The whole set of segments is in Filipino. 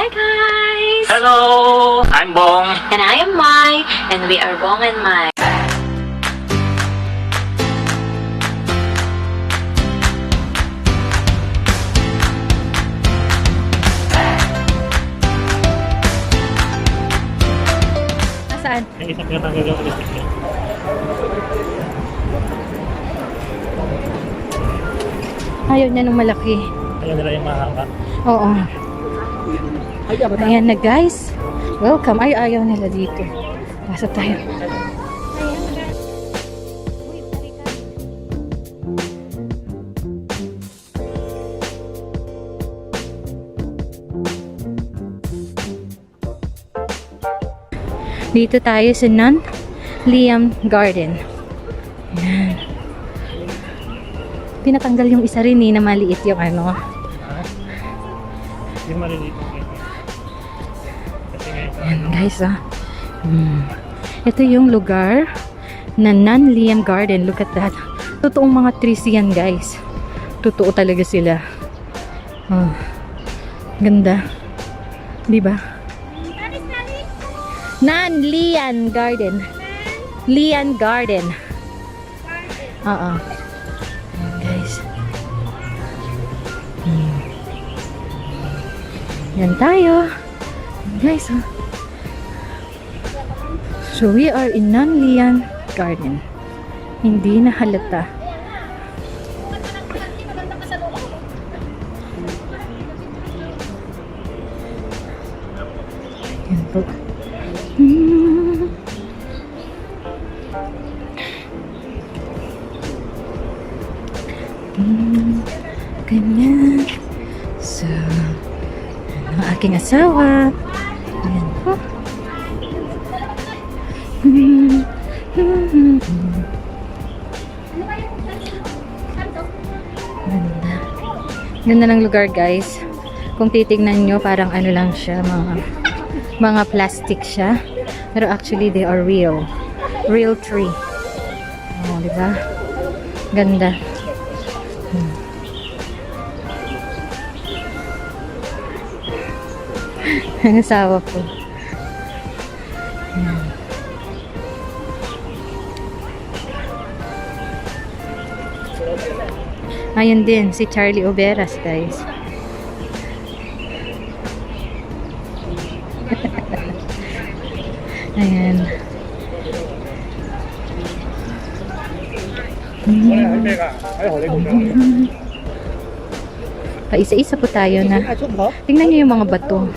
Hi guys! Hello! I'm Bong. And I am Mai, and we are Bong and Mai. Nasaan? Yung isang pinatanggal yung stick niya. Ayaw niya nung malaki. Ayaw nila yung mahaba. Oo. Ayan na guys. Welcome. Ay, ayaw nila dito. Pasok tayo. Dito tayo sa Nan Liam Garden. Ayan. Pinatanggal yung isa rin na maliit yung ano. Yung maliliit. Kasi ngayon. Ayan guys Ito yung lugar na Nan Liam Garden. Look at that. Totoong mga trees yan guys. Totoo talaga sila. Oh, ganda. Diba? Nan Liam Garden. Liam Garden. Oo. Ayan guys. Yan tayo. Guys, so we are in Nan Liam Garden. Hindi na halata. Yan po. Ganyan. So, ang aking asawa. Ayan po. Ganda. Ganda ng lugar guys. Kung titignan nyo, parang ano lang siya, mga plastic siya. Pero actually, they are real. Real tree. Oh, diba? Ganda. Ang asawa ko. Ayun din, si Charlie Oberas, guys. Ayan. Paisa-isa po tayo na. Tingnan niyo yung mga bato.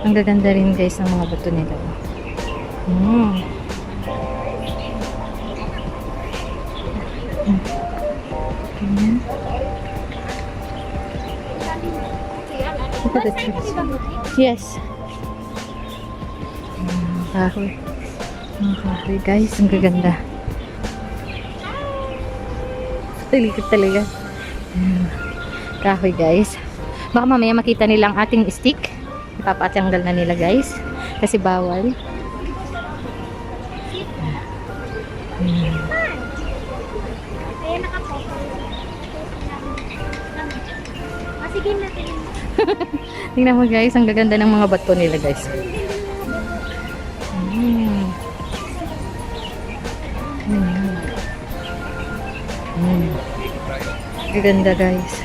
Ang gaganda rin guys ng mga bato nila. Ganyan. Look at the trees. Yes. Kahoy. Mga kahoy guys. Ang gaganda. Talikot talaga. Kahoy guys. Baka mamaya makita nilang ating stick. Ipapatanggal na nila guys. Kasi bawal. Sige natin. Tingnan mo guys. Ang gaganda ng mga bato nila guys. Gaganda guys.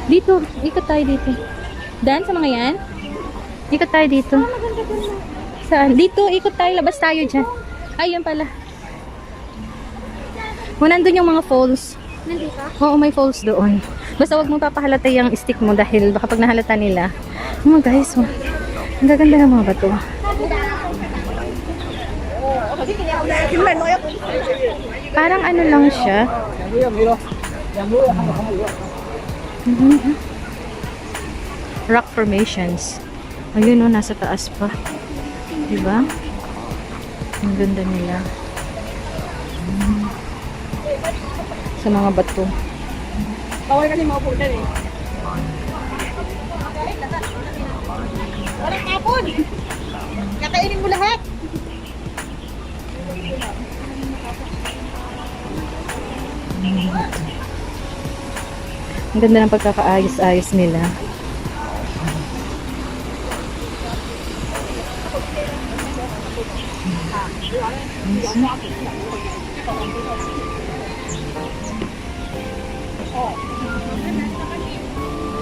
Dito, ikot tayo dito. Dan sa mga yan? Ikot tayo dito. Saan? Dito, ikot tayo. Labas tayo dyan. Ayun pala. O, nandun yung mga falls. Nandito? Oo, may falls doon. Basta wag mong papahalata yung stick mo dahil baka pag nahalata nila. Oh guys, oh. Ang gaganda ng mga bato. Parang ano lang siya. Rock formations. Ayun o, nasa taas pa. Diba? Ang ganda nila. Sa mga bato. Bawal kasi maupo dyan eh. Tapon! Kakainin mo lahat. Ang ganda ng pagkakaayos-ayos nila.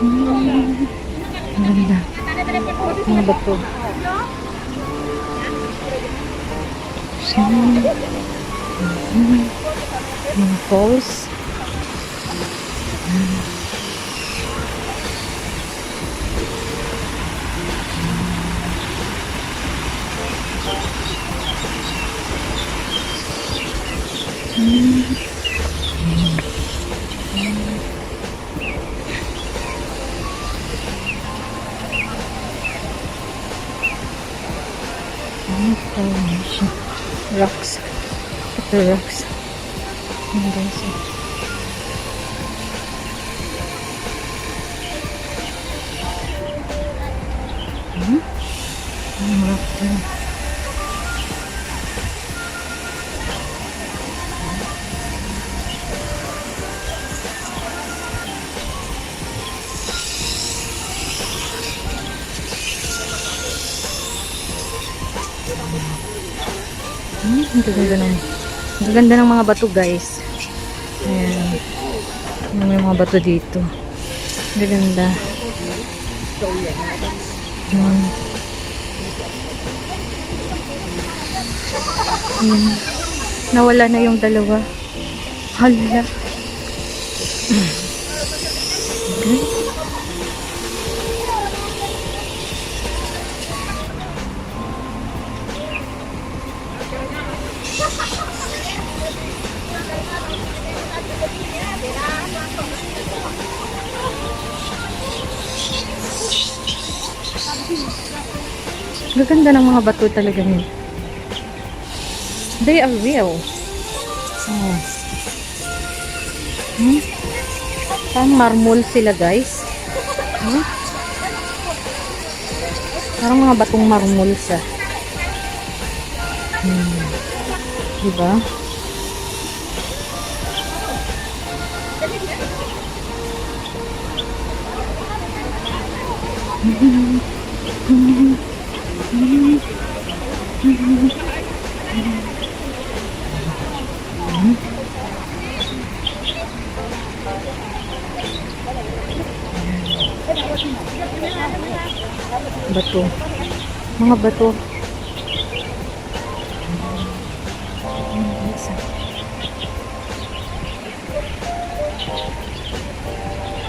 Ang ganda. Mga bato. Mga falls. Formation. Rocks. Look at the rocks. Ayan guys. Ang rock din. Ang ganda ng mga bato guys. Ayan. May mga bato dito. Ang ganda. Ayan. Nawala na yung dalawa. Hala. Okay. Gaganda ng mga bato talaga nila. They are real. Oh. Parang marmol sila guys. Parang mga batong marmol sa. Diba? Bato. Mga bato.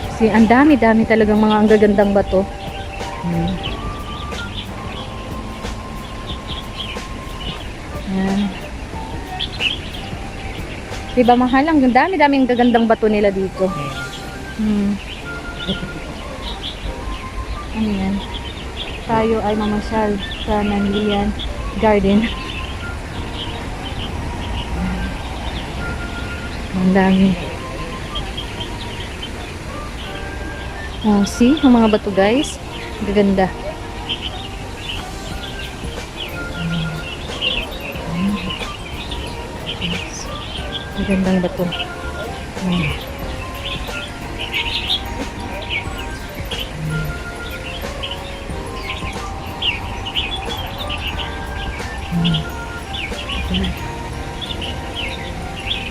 Kasi ang dami-dami talagang mga ang gagandang bato. Yan. Diba mahal? Ang dami-dami ang gagandang bato nila dito. Ano yan? Tayo ay mamasyal sa Nanlian Garden. Ang dami. Oh, see? Ang mga bato guys. Gaganda. Gagandang bato.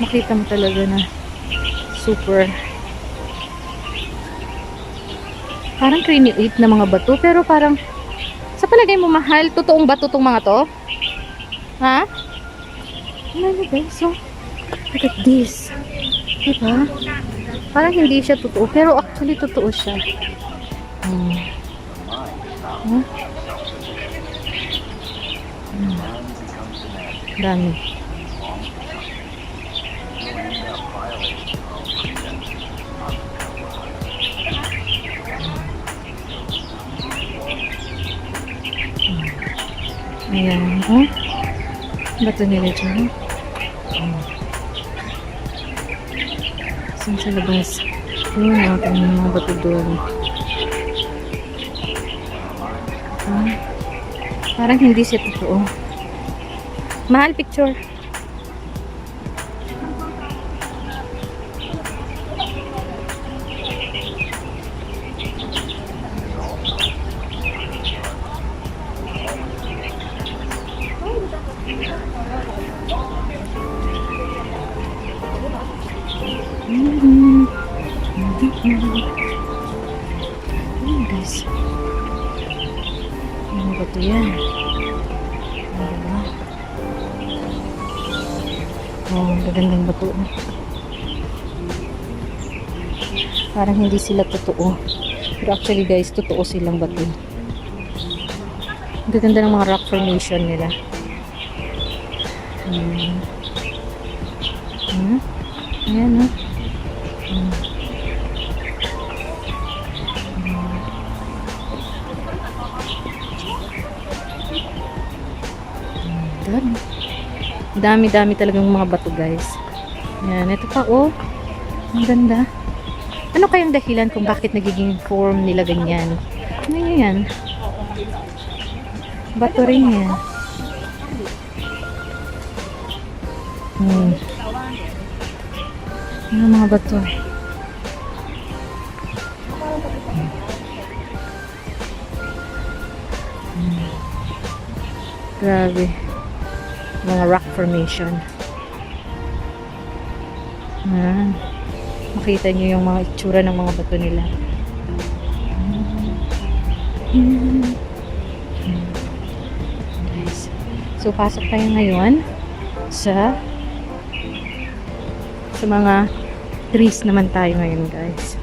Makita mo talaga na super parang create na mga bato pero parang sa palagay mo mahal, totoong bato tong mga to? Ha? Ano guys? So, look at this. Diba? Parang hindi siya totoo pero actually totoo siya. Dami. Ayan. Oh. Bato nila dyan. Saan sa labas? Ayun, natin yung mga bato doon. Parang hindi siya totoo. Mahal picture. Ayan guys. Ano ba ito yan? Ano ba? Oh, gagandang bato. Parang hindi sila totoo. Pero actually guys, totoo silang bato. Ang gaganda ng mga rock formation nila. Ayan, no? Dami-dami talagang mga bato, guys. Yan, ito pa, oh. Ang ganda. Ano kayang dahilan kung bakit nagiging form nila ganyan? Ano yan? Bato rin yan. Ano mga bato? Grabe. Mga rock formation. Makita nyo yung mga itsura ng mga bato nila. Guys. So, pasok tayo ngayon sa mga trees naman tayo ngayon, guys.